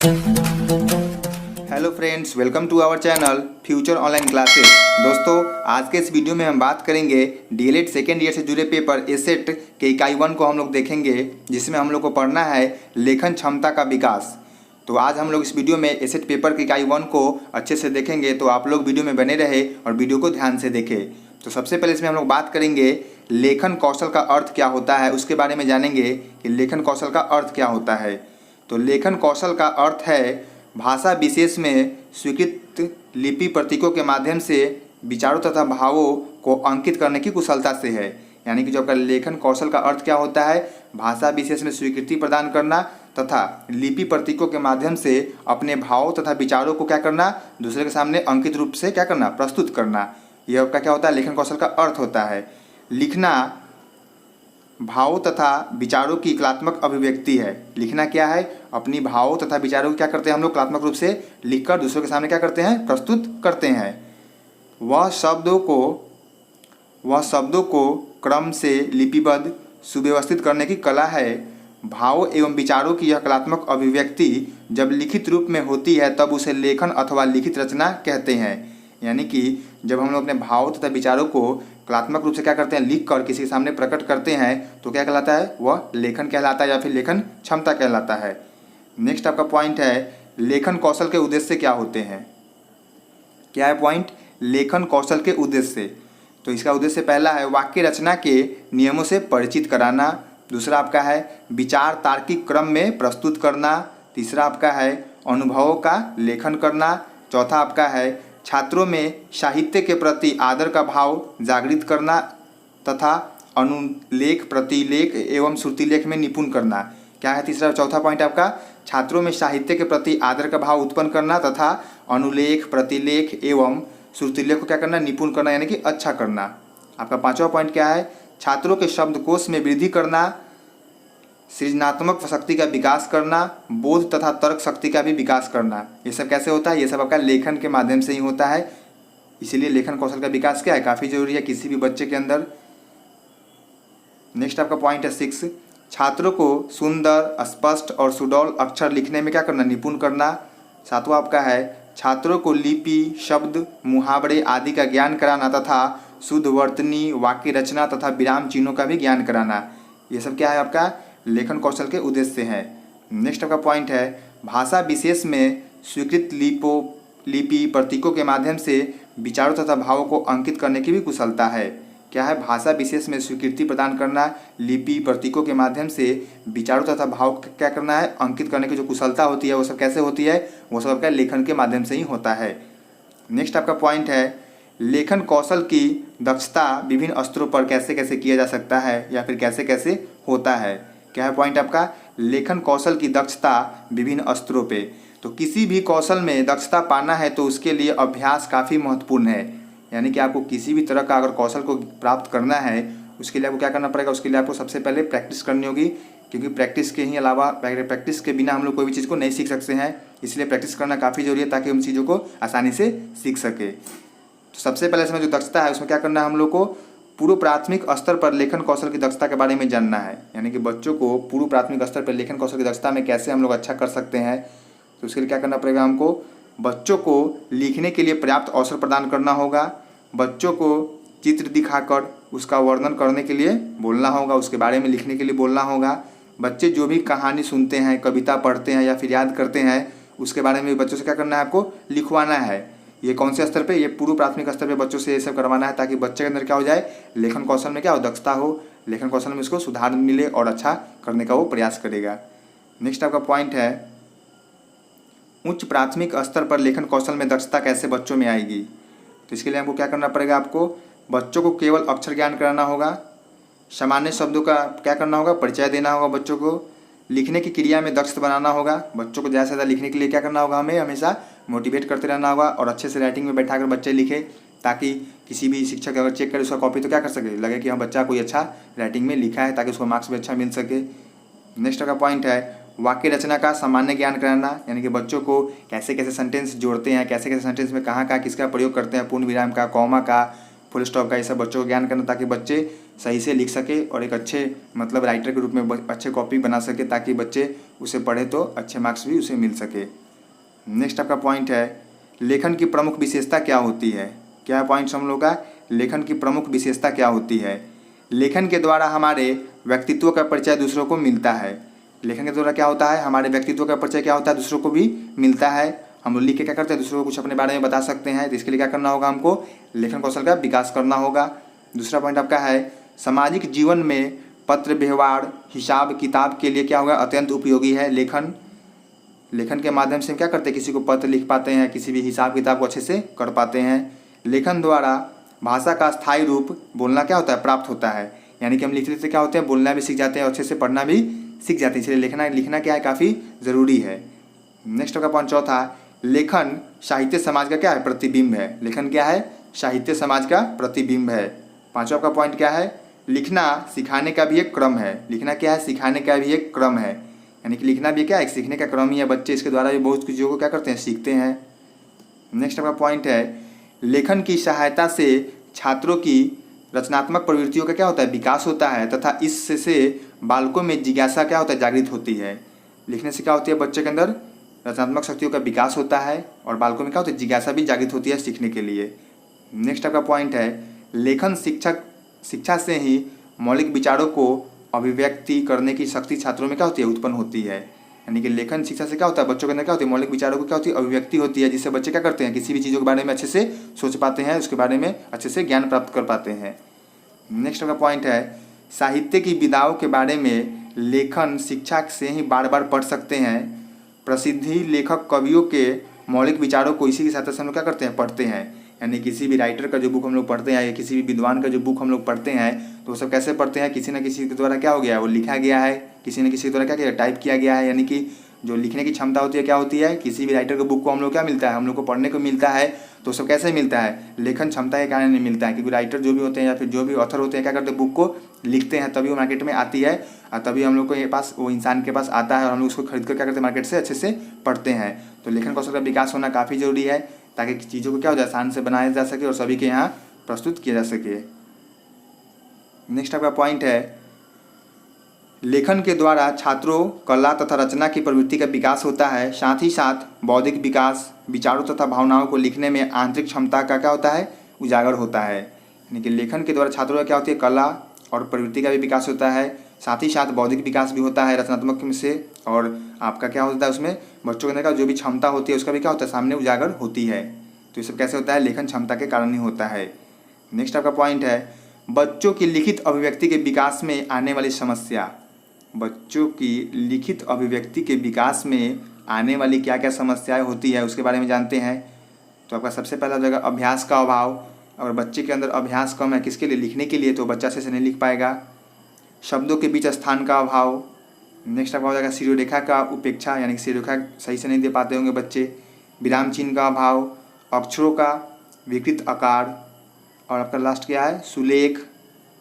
Hello friends, welcome to our channel future online classes. दोस्तों, आज के इस वीडियो में हम बात करेंगे डीएलएड सेकेंड ईयर से जुड़े पेपर एसेट के इकाई 1 को हम लोग देखेंगे, जिसमें हम लोग को पढ़ना है लेखन क्षमता का विकास। तो आज हम लोग इस वीडियो में एसेट पेपर के इकाई 1 को अच्छे से देखेंगे, तो आप लोग वीडियो में बने रहे और वीडियो को ध्यान से देखें। तो सबसे पहले इसमें हम लोग बात करेंगे लेखन कौशल का अर्थ क्या होता है, उसके बारे में जानेंगे कि लेखन कौशल का अर्थ क्या होता है। तो लेखन कौशल का अर्थ है भाषा विशेष में स्वीकृत लिपि प्रतीकों के माध्यम से विचारों तथा भावों को अंकित करने की कुशलता से है। यानी कि जो आपका लेखन कौशल का अर्थ क्या होता है, भाषा विशेष में स्वीकृति प्रदान करना तथा लिपि प्रतीकों के माध्यम से अपने भावों तथा विचारों को क्या करना, दूसरे के सामने अंकित रूप से क्या करना, प्रस्तुत करना। यह आपका क्या होता है, लेखन कौशल का अर्थ होता है। लिखना भावों तथा विचारों की कलात्मक अभिव्यक्ति है। लिखना क्या है, अपनी भावों तथा विचारों को क्या करते हैं हम लोग कलात्मक रूप से लिखकर दूसरों के सामने क्या करते हैं, प्रस्तुत करते हैं। वह शब्दों को क्रम से लिपिबद्ध सुव्यवस्थित करने की कला है। भावों एवं विचारों की यह कलात्मक अभिव्यक्ति जब लिखित रूप में होती है तब उसे लेखन अथवा लिखित रचना कहते हैं। यानी कि जब हम लोग अपने भावों तथा विचारों को कलात्मक रूप से क्या करते हैं, लिख कर किसी के सामने प्रकट करते हैं, तो क्या कहलाता है, वह लेखन कहलाता है या फिर लेखन क्षमता कहलाता है। नेक्स्ट आपका पॉइंट है लेखन कौशल के उद्देश्य क्या होते हैं। क्या है पॉइंट, लेखन कौशल के उद्देश्य। तो इसका उद्देश्य पहला है वाक्य रचना के नियमों से परिचित कराना। दूसरा आपका है विचार तार्किक क्रम में प्रस्तुत करना। तीसरा आपका है अनुभवों का लेखन करना। चौथा आपका है छात्रों में साहित्य के प्रति आदर का भाव जागृत करना तथा अनुलेख प्रतिलेख एवं श्रुतिलेख में निपुण करना। क्या है तीसरा चौथा पॉइंट आपका, छात्रों में साहित्य के प्रति आदर का भाव उत्पन्न करना तथा अनुलेख प्रतिलेख एवं श्रुतिलेख को क्या करना, निपुण करना, यानी कि अच्छा करना। आपका पांचवा पॉइंट क्या है, छात्रों के शब्दकोश में वृद्धि करना, सृजनात्मक शक्ति का विकास करना, बोध तथा तर्क शक्ति का भी विकास करना। ये सब कैसे होता है, ये सब आपका लेखन के माध्यम से ही होता है। इसीलिए लेखन कौशल का विकास क्या है, काफ़ी जरूरी है किसी भी बच्चे के अंदर। नेक्स्ट आपका पॉइंट है 6, छात्रों को सुंदर स्पष्ट और सुडौल अक्षर लिखने में क्या करना, निपुण करना। सातवां आपका है छात्रों को लिपि शब्द मुहावरे आदि का ज्ञान कराना तथा शुद्ध वर्तनी वाक्य रचना तथा विराम चिन्हों का भी ज्ञान कराना। ये सब क्या है आपका लेखन कौशल के उद्देश्य है। नेक्स्ट आपका पॉइंट है भाषा विशेष में स्वीकृत लिपि प्रतीकों के माध्यम से विचारों तथा भावों को अंकित करने की भी कुशलता है। क्या है, भाषा विशेष में स्वीकृति प्रदान करना, लिपि प्रतीकों के माध्यम से विचारों तथा भाव क्या करना है, अंकित करने की जो कुशलता होती है वो सब कैसे होती है, वो सब आपका लेखन के माध्यम से ही होता है। नेक्स्ट आपका पॉइंट है लेखन कौशल की दक्षता विभिन्न स्तरों पर कैसे कैसे किया जा सकता है या फिर कैसे कैसे होता है। क्या है पॉइंट आपका, लेखन कौशल की दक्षता विभिन्न स्तरों पे। तो किसी भी कौशल में दक्षता पाना है तो उसके लिए अभ्यास काफ़ी महत्वपूर्ण है। यानी कि आपको किसी भी तरह का अगर कौशल को प्राप्त करना है, उसके लिए आपको क्या करना पड़ेगा, उसके लिए आपको सबसे पहले प्रैक्टिस करनी होगी। क्योंकि प्रैक्टिस के ही अलावा प्रैक्टिस के बिना हम लोग कोई भी चीज़ को नहीं सीख सकते हैं। इसलिए प्रैक्टिस करना काफ़ी जरूरी है ताकि उन चीज़ों को आसानी से सीख सके। तो सबसे पहले इसमें जो दक्षता है उसमें क्या करना है, हम लोग को पूर्व प्राथमिक स्तर पर लेखन कौशल की दक्षता के बारे में जानना है। यानी कि बच्चों को पूर्व प्राथमिक स्तर पर लेखन कौशल की दक्षता में कैसे हम लोग अच्छा कर सकते हैं, तो उसके लिए क्या करना पड़ेगा, हमको बच्चों को लिखने के लिए पर्याप्त अवसर प्रदान करना होगा। बच्चों को चित्र दिखाकर उसका वर्णन करने के लिए बोलना होगा, उसके बारे में लिखने के लिए बोलना होगा। बच्चे जो भी कहानी सुनते हैं, कविता पढ़ते हैं या फिर याद करते हैं, उसके बारे में बच्चों से क्या करना है, आपको लिखवाना है। ये कौन से स्तर पे, ये पूर्व प्राथमिक स्तर पे बच्चों से ये सब करवाना है ताकि बच्चे के अंदर क्या हो जाए, लेखन कौशल में क्या हो, दक्षता हो, लेखन कौशल में उसको सुधार मिले और अच्छा करने का वो प्रयास करेगा। नेक्स्ट आपका पॉइंट है उच्च प्राथमिक स्तर पर लेखन कौशल में दक्षता कैसे बच्चों में आएगी। तो इसके लिए हमको क्या करना पड़ेगा, आपको बच्चों को केवल अक्षर ज्ञान कराना होगा, सामान्य शब्दों का क्या करना होगा, परिचय देना होगा, बच्चों को लिखने की क्रिया में दक्ष बनाना होगा। बच्चों को ज़्यादा से ज़्यादा लिखने के लिए क्या करना होगा, हमें हमेशा मोटिवेट करते रहना होगा और अच्छे से राइटिंग में बैठा कर बच्चे लिखे, ताकि किसी भी शिक्षक अगर चेक करे उसका कॉपी तो क्या कर सके, लगे कि हाँ बच्चा कोई अच्छा राइटिंग में लिखा है, ताकि उसको मार्क्स भी अच्छा मिल सके। नेक्स्ट का पॉइंट है वाक्य रचना का सामान्य ज्ञान कराना। यानी कि बच्चों को कैसे कैसे सेंटेंस जोड़ते हैं, कैसे कैसे सेंटेंस में कहाँ किसका प्रयोग करते हैं, पूर्ण विराम का, कॉमा का, फुल स्टॉप का, ये सब बच्चों को ज्ञान करना ताकि बच्चे सही से लिख सके और एक अच्छे मतलब राइटर के रूप में अच्छे कॉपी बना सके, ताकि बच्चे उसे पढ़े तो अच्छे मार्क्स भी उसे मिल सके। नेक्स्ट आपका पॉइंट है लेखन की प्रमुख विशेषता क्या होती है। क्या है पॉइंट हम लोग का, लेखन की प्रमुख विशेषता क्या होती है। लेखन के द्वारा हमारे व्यक्तित्व का परिचय दूसरों को मिलता है। लेखन के द्वारा क्या होता है, हमारे व्यक्तित्व का परिचय क्या होता है, दूसरों को भी मिलता है। हम लोग लिख के क्या करते हैं, दूसरों को कुछ अपने बारे में बता सकते हैं। तो इसके लिए क्या करना होगा, हमको लेखन कौशल का विकास करना होगा। दूसरा पॉइंट आपका है सामाजिक जीवन में पत्र व्यवहार हिसाब किताब के लिए क्या होगा, अत्यंत उपयोगी है लेखन। लेखन के माध्यम से हम क्या करते हैं, किसी को पत्र लिख पाते हैं, किसी भी हिसाब किताब को अच्छे से कर पाते हैं। लेखन द्वारा भाषा का स्थायी रूप बोलना क्या होता है, प्राप्त होता है। यानी कि हम लिखते लिखते क्या होते हैं, बोलना भी सीख जाते हैं, अच्छे से पढ़ना भी सीख जाते हैं। इसलिए लिखना क्या है, काफ़ी ज़रूरी है। नेक्स्ट का पॉइंट चौथा, लेखन साहित्य समाज का क्या है, प्रतिबिंब है। लेखन क्या है, साहित्य समाज का प्रतिबिंब है। पांचवा का पॉइंट क्या है, लिखना सिखाने का भी एक क्रम है। लिखना क्या है, सिखाने का भी एक क्रम है। यानी कि लिखना भी क्या है, एक सीखने का क्रम ही है। बच्चे इसके द्वारा भी बहुत चीज़ों को क्या करते हैं, सीखते हैं। नेक्स्ट आपका पॉइंट है लेखन की सहायता से छात्रों की रचनात्मक प्रवृत्तियों का क्या होता है, विकास होता है, तथा इससे बालकों में जिज्ञासा क्या होता है, जागृत होती है। लिखने से क्या होती है, बच्चे के अंदर रचनात्मक शक्तियों का विकास होता है और बालकों में क्या होता है, जिज्ञासा भी जागृत होती है सीखने के लिए। नेक्स्ट आपका पॉइंट है लेखन शिक्षा से ही मौलिक विचारों को अभिव्यक्ति करने की शक्ति छात्रों में क्या होती है, उत्पन्न होती है। यानी कि लेखन शिक्षा से क्या होता है, बच्चों के अंदर क्या होती है, मौलिक विचारों को क्या होती है, अभिव्यक्ति होती है, जिससे बच्चे क्या करते हैं, किसी भी चीज़ों के बारे में अच्छे से सोच पाते हैं, उसके बारे में अच्छे से ज्ञान प्राप्त कर पाते हैं। नेक्स्ट का पॉइंट है साहित्य की विधाओं के बारे में लेखन शिक्षा से ही बार बार पढ़ सकते हैं। प्रसिद्धि लेखक कवियों के मौलिक विचारों को इसी के साथ हम लोग क्या करते हैं, पढ़ते हैं। यानी किसी भी राइटर का जो बुक हम लोग पढ़ते हैं या किसी भी विद्वान का जो बुक हम लोग पढ़ते हैं, तो वो सब कैसे पढ़ते हैं, किसी न किसी के द्वारा क्या हो गया है, वो लिखा गया है, किसी न किसी के द्वारा क्या किया, टाइप किया गया है। यानी कि जो लिखने की क्षमता होती है क्या होती है, किसी भी राइटर के बुक को हम लोग क्या मिलता है, हम लोग को पढ़ने को मिलता है। तो सब कैसे मिलता है, लेखन क्षमता के कारण नहीं मिलता है। क्योंकि राइटर जो भी होते हैं या फिर जो भी ऑथर होते हैं क्या करते हैं, बुक को लिखते हैं, तभी वो मार्केट में आती है और तभी हम लोग को ये पास वो इंसान के पास आता है और हम लोग उसको खरीद कर क्या करते हैं, मार्केट से अच्छे से पढ़ते हैं। तो लेखन कौशल का विकास होना काफ़ी जरूरी है, ताकि चीज़ों को क्या हो जाए, आसान से बनाया जा सके और सभी के यहाँ प्रस्तुत किया जा सके। नेक्स्ट आपका पॉइंट है लेखन के द्वारा छात्रों कला तथा रचना की प्रवृत्ति का विकास होता है। साथ ही साथ बौद्धिक विकास, विचारों तथा भावनाओं को लिखने में आंतरिक क्षमता का क्या होता है, उजागर होता है। यानी कि लेखन के द्वारा छात्रों का क्या होती है, कला और प्रवृत्ति का भी विकास होता है। साथ ही साथ बौद्धिक विकास भी होता है रचनात्मक से, और आपका क्या होता है, उसमें बच्चों के अंदर का जो भी क्षमता होती है उसका भी क्या होता है, सामने उजागर होती है। तो ये सब कैसे होता है, लेखन क्षमता के कारण ही होता है। नेक्स्ट आपका पॉइंट है बच्चों की लिखित अभिव्यक्ति के विकास में आने वाली समस्या। बच्चों की लिखित अभिव्यक्ति के विकास में आने वाली क्या क्या समस्याएं होती है उसके बारे में जानते हैं। तो आपका सबसे पहला जगह अभ्यास का अभाव। अगर बच्चे के अंदर अभ्यास कम है, किसके लिए, लिखने के लिए, तो बच्चा अच्छे से नहीं लिख पाएगा। शब्दों के बीच स्थान का अभाव। नेक्स्ट आपका हो जाएगा शिरोरेखा का उपेक्षा, यानी कि शिरोरेखा सही से नहीं दे पाते होंगे बच्चे। विराम चिन्ह का अभाव, अक्षरों का विकृत आकार, और आपका लास्ट क्या है, सुलेख,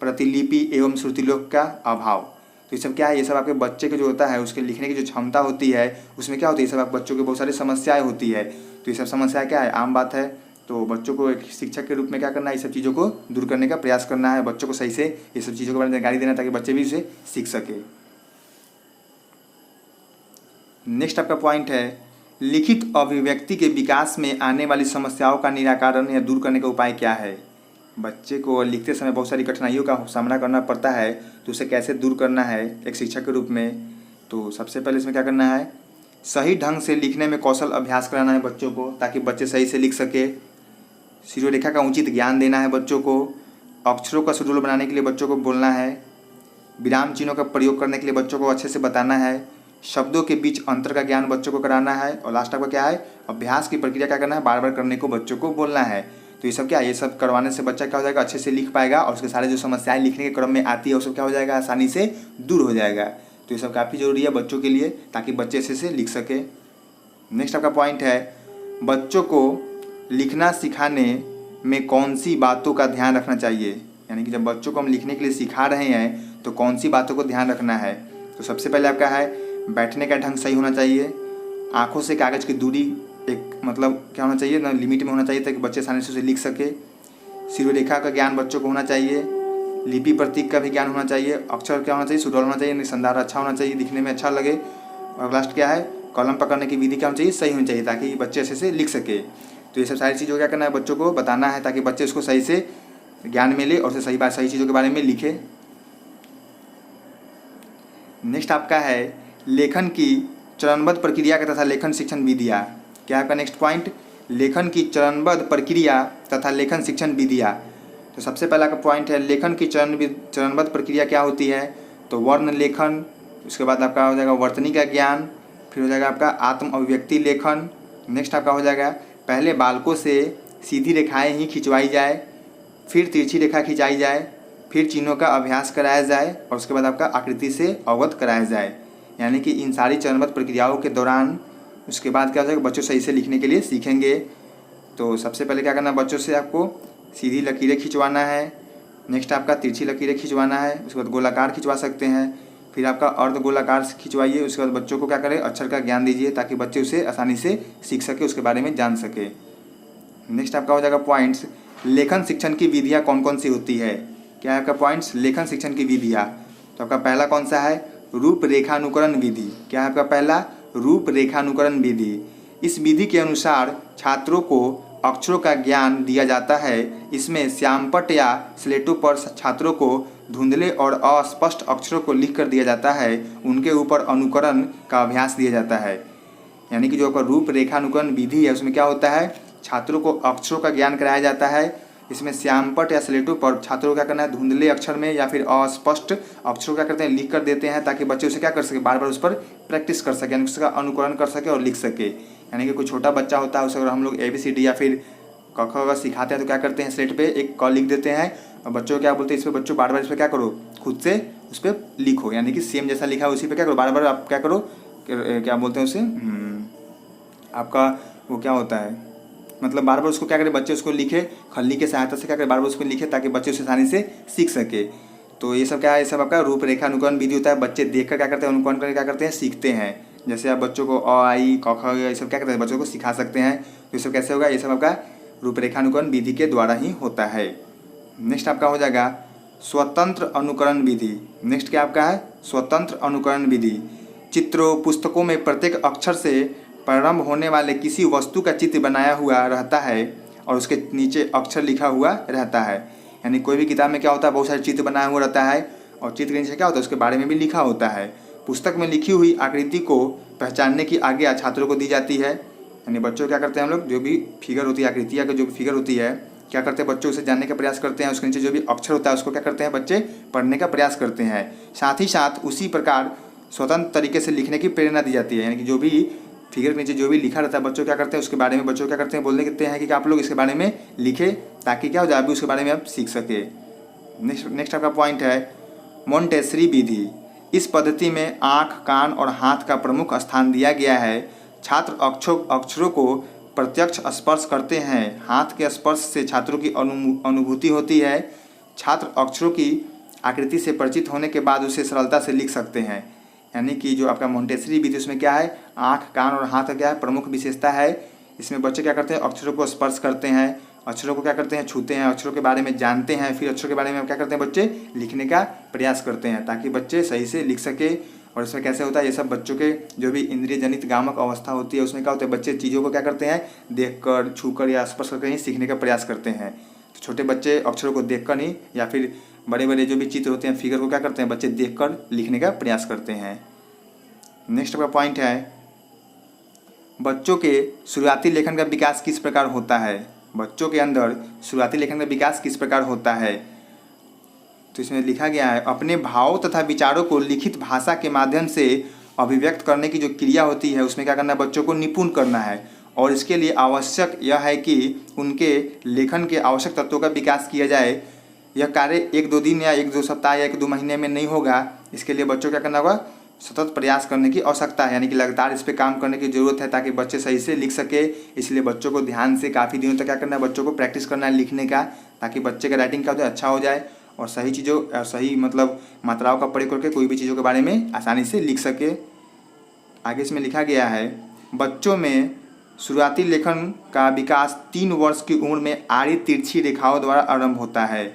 प्रतिलिपि एवं श्रुतिलोक का अभाव। तो ये सब क्या है, ये सब आपके बच्चे के जो होता है उसके लिखने की जो क्षमता होती है उसमें क्या होती है, ये सब आप बच्चों के बहुत सारी समस्याएं होती है। तो ये सब समस्या क्या है, आम बात है। तो बच्चों को एक शिक्षक के रूप में क्या करना है, ये सब चीज़ों को दूर करने का प्रयास करना है, बच्चों को सही से ये सब चीज़ों के बारे में जानकारी देना, ताकि बच्चे भी इसे सीख सके। नेक्स्ट आपका पॉइंट है लिखित अभिव्यक्ति के विकास में आने वाली समस्याओं का निराकरण या दूर करने का उपाय क्या है। बच्चे को लिखते समय बहुत सारी कठिनाइयों का सामना करना पड़ता है, तो उसे कैसे दूर करना है एक शिक्षक के रूप में। तो सबसे पहले इसमें क्या करना है, सही ढंग से लिखने में कौशल अभ्यास कराना है बच्चों को, ताकि बच्चे सही से लिख सके। शिरोरेखा का उचित ज्ञान देना है बच्चों को। अक्षरों का शेड्यूल बनाने के लिए बच्चों को बोलना है। विराम चिन्हों का प्रयोग करने के लिए बच्चों को अच्छे से बताना है। शब्दों के बीच अंतर का ज्ञान बच्चों को कराना है। और लास्ट आपका क्या है, अभ्यास की प्रक्रिया क्या करना है, बार बार करने को बच्चों को बोलना है। तो ये सब क्या है, ये सब करवाने से बच्चा क्या हो जाएगा, अच्छे से लिख पाएगा और उसके सारे जो समस्याएं लिखने के क्रम में आती है वो सब क्या हो जाएगा, आसानी से दूर हो जाएगा। तो ये सब काफ़ी ज़रूरी है बच्चों के लिए, ताकि बच्चे अच्छे से लिख सके। नेक्स्ट आपका पॉइंट है बच्चों को लिखना सिखाने में कौन सी बातों का ध्यान रखना चाहिए। यानी कि जब बच्चों को हम लिखने के लिए सिखा रहे हैं तो कौन सी बातों को ध्यान रखना है। तो सबसे पहले आपका है बैठने का ढंग सही होना चाहिए। आँखों से कागज़ की दूरी एक मतलब क्या होना चाहिए ना, लिमिट में होना चाहिए, ताकि बच्चे आसानी से उसे लिख सके। शिरोरेखा का ज्ञान बच्चों को होना चाहिए। लिपि प्रतीक का भी ज्ञान होना चाहिए, अक्षर क्या होना चाहिए, सुडौल होना चाहिए, निसंधार अच्छा होना चाहिए, दिखने में अच्छा लगे, और लास्ट क्या है, कलम पकड़ने की विधि क्या होनी चाहिए, सही होनी चाहिए, ताकि बच्चे अच्छे से लिख सके। तो ये सब सारी चीज़ों क्या करना है, बच्चों को बताना है, ताकि बच्चे उसको सही से ज्ञान मिले और सही चीज़ों के बारे में लिखे। नेक्स्ट आपका है लेखन की चरणबद्ध प्रक्रिया तथा लेखन शिक्षण विधियाँ। क्या है आपका नेक्स्ट पॉइंट, लेखन की चरणबद्ध प्रक्रिया तथा लेखन शिक्षण विधियाँ। तो सबसे पहला का पॉइंट है लेखन की चरणबद्ध प्रक्रिया क्या होती है, तो वर्ण लेखन, उसके बाद आपका हो जाएगा वर्तनी का ज्ञान, फिर हो जाएगा आपका आत्म अभिव्यक्ति लेखन। नेक्स्ट आपका हो जाएगा पहले बालकों से सीधी रेखाएं ही खिंचवाई जाए, फिर तिरछी रेखा खिंचाई जाए, फिर चिन्हों का अभ्यास कराया जाए, और उसके बाद आपका आकृति से अवगत कराया जाए। यानी कि इन सारी चरणबद्ध प्रक्रियाओं के दौरान उसके बाद क्या हो जाएगा, बच्चों सही से लिखने के लिए सीखेंगे। तो सबसे पहले क्या करना है, बच्चों से आपको सीधी लकीरें खिंचवाना है, नेक्स्ट आपका तिरछी लकीरें खिंचवाना है, उसके बाद गोलाकार खिंचवा सकते हैं, फिर आपका अर्ध गोलाकार खिंचवाइए। उसके बाद बच्चों को क्या करें, अक्षर का ज्ञान दीजिए, ताकि बच्चे उसे आसानी से सीख सके, उसके बारे में जान सके। नेक्स्ट आपका हो जाएगा पॉइंट्स, लेखन शिक्षण की विधियाँ कौन कौन सी होती है। क्या है आपका पॉइंट्स, लेखन शिक्षण की विधियाँ। तो आपका पहला कौन सा है, रूपरेखानुकरण विधि। क्या है आपका पहला, रूपरेखानुकरण विधि। इस विधि के अनुसार छात्रों को अक्षरों का ज्ञान दिया जाता है। इसमें श्यामपट्ट या स्लेटों पर छात्रों को धुंधले और अस्पष्ट अक्षरों को लिख कर दिया जाता है, उनके ऊपर अनुकरण का अभ्यास दिया जाता है। यानी कि जो आपका रूपरेखानुकरण विधि है उसमें क्या होता है, छात्रों को अक्षरों का ज्ञान कराया जाता है। इसमें श्यामपट्ट या स्लेटों पर छात्रों को क्या करना है, धुंधले अक्षर में या फिर अस्पष्ट अक्षरों क्या करते हैं, लिख कर देते हैं, ताकि बच्चे उसे क्या कर सके, बार बार उस पर प्रैक्टिस कर सके, यानी उसका अनुकरण कर सके और लिख सके। यानी कि कोई छोटा बच्चा होता है, उसे अगर हम लोग ABCD या फिर क ख सिखाते हैं तो क्या करते हैं, स्लेट पे एक क लिख देते हैं, और बच्चों को क्या बोलते हैं, इस पर बच्चों बार बार इस पर क्या करो, खुद से उस पर लिखो। यानी कि सेम जैसा लिखा है उसी पर क्या करो, बार बार आप क्या करो, क्या बोलते हैं उसे, आपका वो क्या होता है, मतलब बार बार उसको क्या करें, बच्चे उसको लिखे, खल्ली के सहायता से क्या करें, बार बार उसको लिखे, ताकि बच्चे उसे आसानी से सीख सके। तो ये सब क्या है, ये सब आपका रूपरेखा अनुकरण विधि होता है। बच्चे देखकर क्या करते हैं, अनुकरण करके क्या करते हैं, सीखते हैं। जैसे आप बच्चों को अ आई क ख ये सब क्या करते हैं, बच्चों को सिखा सकते हैं। तो ये सब कैसे होगा, ये सब आपका रूपरेखानुकरण विधि के द्वारा ही होता है। नेक्स्ट आपका हो जाएगा स्वतंत्र अनुकरण विधि। नेक्स्ट क्या आपका है, स्वतंत्र अनुकरण विधि। चित्रों पुस्तकों में प्रत्येक अक्षर से प्रारंभ होने वाले किसी वस्तु का चित्र बनाया हुआ रहता है और उसके नीचे अक्षर लिखा हुआ रहता है। यानी कोई भी किताब में क्या होता है, बहुत सारे चित्र बनाया हुआ रहता है और चित्र के नीचे क्या होता है, उसके बारे में भी लिखा होता है। पुस्तक में लिखी हुई आकृति को पहचानने की आज्ञा छात्रों को दी जाती है। यानी बच्चों क्या करते हैं, हम लोग जो भी फिगर होती है, आकृति या जो भी फिगर होती है, क्या करते हैं, बच्चों उसे जानने का प्रयास करते हैं। उसके नीचे जो भी अक्षर होता है उसको क्या करते हैं, बच्चे पढ़ने का प्रयास करते हैं। साथ ही साथ उसी प्रकार स्वतंत्र तरीके से लिखने की प्रेरणा दी जाती है। यानी कि जो भी फिगर के नीचे जो भी लिखा रहता है, बच्चों क्या करते हैं, उसके बारे में बच्चों क्या करते हैं, बोलने कहते हैं कि आप लोग इसके बारे में लिखें, ताकि क्या हो जाए, अभी उसके बारे में आप सीख सके। नेक्स्ट आपका पॉइंट है मोंटेसरी विधि। इस पद्धति में आँख, कान और हाथ का प्रमुख स्थान दिया गया है। छात्र अक्षरों को प्रत्यक्ष स्पर्श करते हैं। हाथ के स्पर्श से छात्रों की अनुभूति होती है। छात्र अक्षरों की आकृति से परिचित होने के बाद उसे सरलता से लिख सकते हैं। यानी कि जो आपका मोंटेसरी विधि उसमें क्या है, आँख, कान और हाथ का क्या है, प्रमुख विशेषता है। इसमें बच्चे क्या करते हैं, अक्षरों को स्पर्श करते हैं, अक्षरों को क्या करते हैं, छूते हैं, अक्षरों के बारे में जानते हैं, फिर अक्षरों के बारे में क्या करते हैं, बच्चे लिखने का प्रयास करते हैं, ताकि बच्चे सही से लिख सके। और इसमें कैसे होता है, ये सब बच्चों के जो भी इंद्रिय जनित गामक अवस्था होती है उसमें क्या होता है, बच्चे चीज़ों को क्या करते हैं, देखकर, छूकर या स्पर्श करके ही सीखने का प्रयास करते हैं। तो छोटे बच्चे अक्षरों को देखकर नहीं, या फिर बड़े बड़े जो भी चित्र होते हैं, फिगर को क्या करते हैं, बच्चे देखकर लिखने का प्रयास करते हैं। नेक्स्ट का पॉइंट है बच्चों के शुरुआती लेखन का विकास किस प्रकार होता है। बच्चों के अंदर शुरुआती लेखन का विकास किस प्रकार होता है। तो इसमें लिखा गया है अपने भाव तथा विचारों को लिखित भाषा के माध्यम से अभिव्यक्त करने की जो क्रिया होती है उसमें क्या करना है, बच्चों को निपुण करना है। और इसके लिए आवश्यक यह है कि उनके लेखन के आवश्यक तत्वों का विकास किया जाए। यह कार्य 1-2 दिन या 1-2 सप्ताह या 1-2 महीने में नहीं होगा। इसके लिए बच्चों को क्या करना होगा, सतत प्रयास करने की आवश्यकता है। यानी कि लगातार इस पर काम करने की ज़रूरत है, ताकि बच्चे सही से लिख सके। इसलिए बच्चों को ध्यान से काफ़ी दिनों तक क्या करना है, बच्चों को प्रैक्टिस करना है लिखने का, ताकि बच्चे का राइटिंग क्या होता है, अच्छा हो जाए और सही चीज़ों, सही मतलब मात्राओं का प्रयोग करके कोई भी चीज़ों के बारे में आसानी से लिख सके। आगे इसमें लिखा गया है बच्चों में शुरुआती लेखन का विकास 3 वर्ष की उम्र में आड़ी तिरछी रेखाओं द्वारा आरंभ होता है।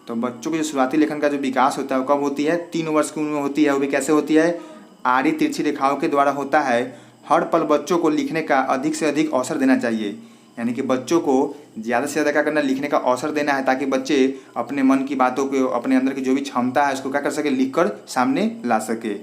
तो बच्चों के जो शुरुआती लेखन का जो विकास होता है वो कब होती है? 3 वर्ष की उम्र में होती है। वो भी कैसे होती है? आड़ी तिरछी रेखाओं के द्वारा होता है। हर पल बच्चों को लिखने का अधिक से अधिक अवसर देना चाहिए, यानी कि बच्चों को ज़्यादा से ज़्यादा क्या करना है? लिखने का अवसर देना है, ताकि बच्चे अपने मन की बातों को, अपने अंदर की जो भी क्षमता है उसको क्या कर सके? लिख कर सामने ला सके।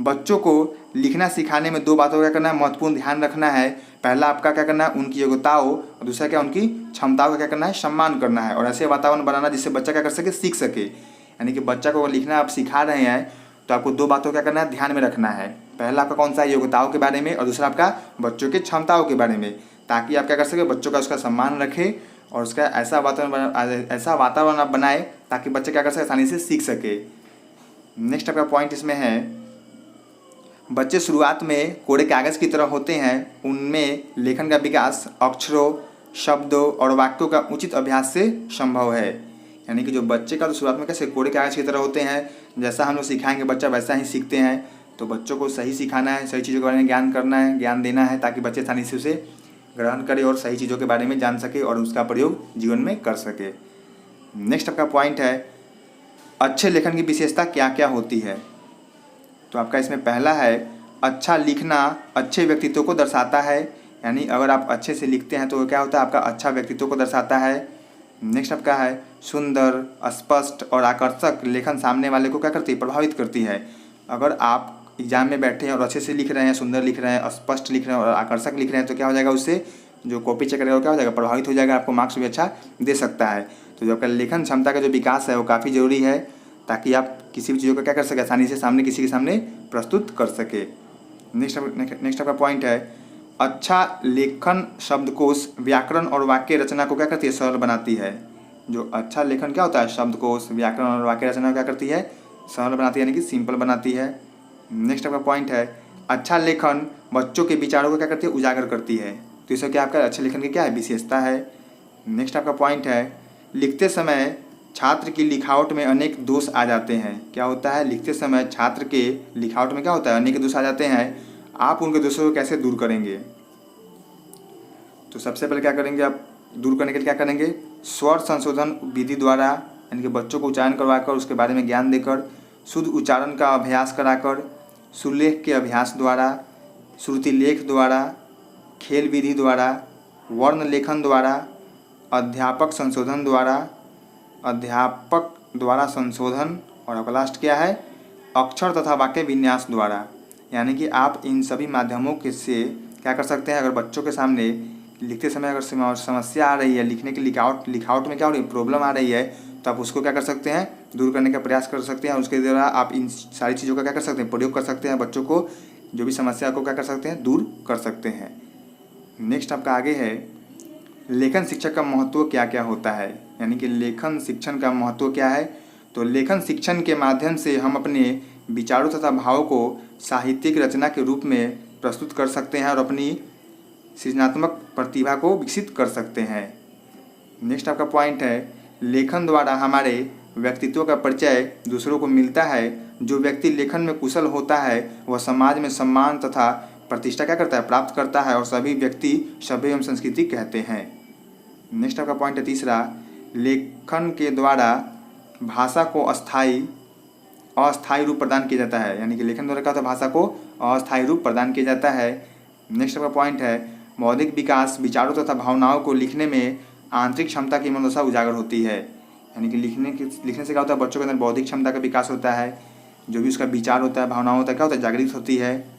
बच्चों को लिखना सिखाने में 2 बातों का क्या करना है? महत्वपूर्ण ध्यान रखना है। पहला आपका क्या करना है? उनकी योग्यताओं, और दूसरा क्या? उनकी क्षमताओं का क्या करना है? सम्मान करना है, और ऐसे वातावरण बनाना जिससे बच्चा क्या कर सके? सीख सके। यानी कि बच्चा को लिखना आप सिखा रहे हैं तो आपको 2 बातों क्या करना है? ध्यान में रखना है। पहला आपका कौन सा है? योग्यताओं के बारे में, और दूसरा आपका बच्चों की क्षमताओं के बारे में, ताकि आप क्या कर सके? बच्चों का उसका सम्मान रखें और उसका ऐसा वातावरण आप बनाए ताकि बच्चे क्या कर सके? आसानी से सीख सके। नेक्स्ट आपका पॉइंट इसमें है, बच्चे शुरुआत में कोरे कागज़ की तरह होते हैं। उनमें लेखन का विकास अक्षरों, शब्दों और वाक्यों का उचित अभ्यास से संभव है। यानी कि जो बच्चे का तो शुरुआत में कैसे कोरे कागज़ की तरह होते हैं, जैसा हम लोग सिखाएंगे बच्चा वैसा ही सीखते हैं। तो बच्चों को सही सिखाना है, सही चीज़ों के बारे में ज्ञान करना है, ज्ञान देना है, ताकि बच्चे आसानी से उसे ग्रहण करे और सही चीज़ों के बारे में जान सके और उसका प्रयोग जीवन में कर सके। नेक्स्ट आपका पॉइंट है, अच्छे लेखन की विशेषता क्या क्या होती है? तो आपका इसमें पहला है, अच्छा लिखना अच्छे व्यक्तित्व को दर्शाता है। यानी अगर आप अच्छे से लिखते हैं तो क्या होता है? आपका अच्छा व्यक्तित्व को दर्शाता है। नेक्स्ट आपका है, सुंदर, स्पष्ट और आकर्षक लेखन सामने वाले को क्या करती है? प्रभावित करती है। अगर आप एग्जाम में बैठे हैं और अच्छे से लिख रहे हैं, सुंदर लिख रहे हैं, स्पष्ट लिख रहे हैं और आकर्षक लिख रहे हैं, तो क्या हो जाएगा? उससे जो कॉपी चेक करेगा वो क्या हो जाएगा? प्रभावित हो जाएगा, आपको मार्क्स भी अच्छा दे सकता है। तो जो आपका लेखन क्षमता का जो विकास है वो काफ़ी ज़रूरी है, ताकि आप किसी भी चीज़ों को क्या कर सके? आसानी से सामने किसी के सामने प्रस्तुत कर सके। नेक्स्ट आपका पॉइंट है, अच्छा लेखन शब्दकोश, व्याकरण और वाक्य रचना को क्या करती है? सरल बनाती है। जो अच्छा लेखन क्या होता है? शब्दकोश, व्याकरण और वाक्य रचना क्या करती है? सरल बनाती है, यानी कि सिंपल बनाती है। नेक्स्ट आपका पॉइंट है, अच्छा लेखन बच्चों के विचारों को क्या करती है? उजागर करती है। तो इसका क्या आपका अच्छे लेखन की क्या है? विशेषता है। नेक्स्ट आपका पॉइंट है, लिखते समय छात्र की लिखावट में अनेक दोष आ जाते हैं। क्या होता है? लिखते समय छात्र के लिखावट में क्या होता है? अनेक दोष आ जाते हैं। आप उनके दोषों को कैसे दूर करेंगे? तो सबसे पहले क्या करेंगे? आप दूर करने के लिए क्या करेंगे? स्वर संशोधन विधि द्वारा, यानी कि बच्चों को उच्चारण करवाकर उसके बारे में ज्ञान देकर, शुद्ध उच्चारण का अभ्यास कराकर, सुलेख के अभ्यास द्वारा, श्रुति लेख द्वारा, खेल विधि द्वारा, वर्ण लेखन द्वारा, अध्यापक द्वारा संशोधन, और आपका लास्ट क्या है? अक्षर तथा वाक्य विन्यास द्वारा। यानी कि आप इन सभी माध्यमों के से क्या कर सकते हैं? अगर बच्चों के सामने लिखते समय अगर समस्या आ रही है, लिखने की लिखावट में क्या हो रही है? प्रॉब्लम आ रही है, तो आप उसको क्या कर सकते हैं? दूर करने का प्रयास कर सकते हैं। उसके द्वारा आप इन सारी चीज़ों का क्या कर सकते हैं? प्रयोग कर सकते हैं। बच्चों को जो भी समस्या को क्या कर सकते हैं? दूर कर सकते हैं। नेक्स्ट आपका आगे है, लेखन शिक्षक का महत्व क्या क्या होता है? यानी कि लेखन शिक्षण का महत्व क्या है? तो लेखन शिक्षण के माध्यम से हम अपने विचारों तथा भावों को साहित्यिक रचना के रूप में प्रस्तुत कर सकते हैं और अपनी सृजनात्मक प्रतिभा को विकसित कर सकते हैं। नेक्स्ट आपका पॉइंट है, लेखन द्वारा हमारे व्यक्तित्व का परिचय दूसरों को मिलता है। जो व्यक्ति लेखन में कुशल होता है वह समाज में सम्मान तथा प्रतिष्ठा क्या करता है? प्राप्त करता है, और सभी व्यक्ति सभ्य एवं संस्कृति कहते हैं। नेक्स्ट आपका पॉइंट है तीसरा, लेखन के द्वारा भाषा को अस्थायी रूप प्रदान किया जाता है। यानी कि लेखन द्वारा क्या होता है? भाषा को अस्थायी रूप प्रदान किया जाता है। नेक्स्ट आपका पॉइंट है, बौद्धिक विकास, विचारों तथा भावनाओं को लिखने में आंतरिक क्षमता की मनोदशा उजागर होती है। यानी कि लिखने से क्या होता है? बच्चों के अंदर बौद्धिक क्षमता का विकास होता है, जो भी उसका विचार होता है, भावनाओं होता है, क्या होता है? जागृत होती है।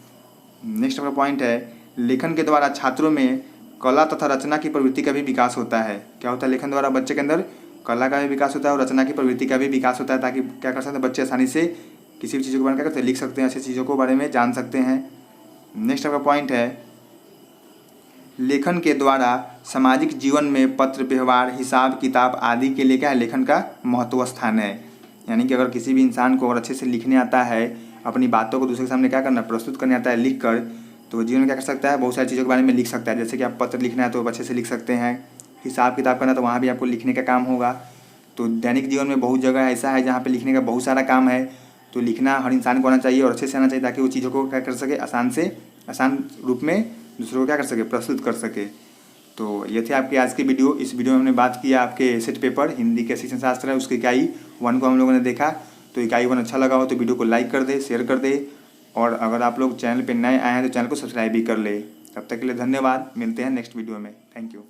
नेक्स्ट आपका पॉइंट है, लेखन के द्वारा छात्रों में कला तथा रचना की प्रवृत्ति का भी विकास होता है। क्या होता है? लेखन द्वारा बच्चे के अंदर कला का भी विकास होता है और रचना की प्रवृत्ति का भी विकास होता है, ताकि क्या कर सकते हैं? बच्चे आसानी से किसी भी चीज़ों के बारे में क्या करते हैं? लिख सकते हैं, ऐसी चीज़ों के बारे में जान सकते हैं। नेक्स्ट आपका पॉइंट है, लेखन के द्वारा सामाजिक जीवन में पत्र व्यवहार, हिसाब किताब आदि के लिए क्या है? लेखन का महत्व स्थान है। यानी कि अगर किसी भी इंसान को अगर अच्छे से लिखने आता है, अपनी बातों को दूसरे के सामने क्या करना? प्रस्तुत करने आता है लिख कर, तो वो जीवन में क्या कर सकता है? बहुत सारी चीज़ों के बारे में लिख सकता है। जैसे कि आप पत्र लिखना है तो अच्छे से लिख सकते हैं, हिसाब किताब करना तो वहाँ भी आपको लिखने का काम होगा। तो दैनिक जीवन में बहुत जगह ऐसा है जहाँ पे लिखने का बहुत सारा काम है। तो लिखना हर इंसान को आना चाहिए और अच्छे से आना चाहिए, ताकि वो चीज़ों को क्या कर सके? आसान रूप में दूसरों को क्या कर सके? प्रस्तुत कर सके। तो ये थे आपकी आज की वीडियो। इस वीडियो में हमने बात किया आपके सेट पेपर हिंदी के शिक्षण शास्त्र है, उसकी इकाई 1 को हम लोगों ने देखा। तो इकाई 1 अच्छा लगा हो तो वीडियो को लाइक कर दे, शेयर कर दे, और अगर आप लोग चैनल पर नए आए हैं तो चैनल को सब्सक्राइब भी कर ले। तब तक के लिए धन्यवाद, मिलते हैं नेक्स्ट वीडियो में। Thank you.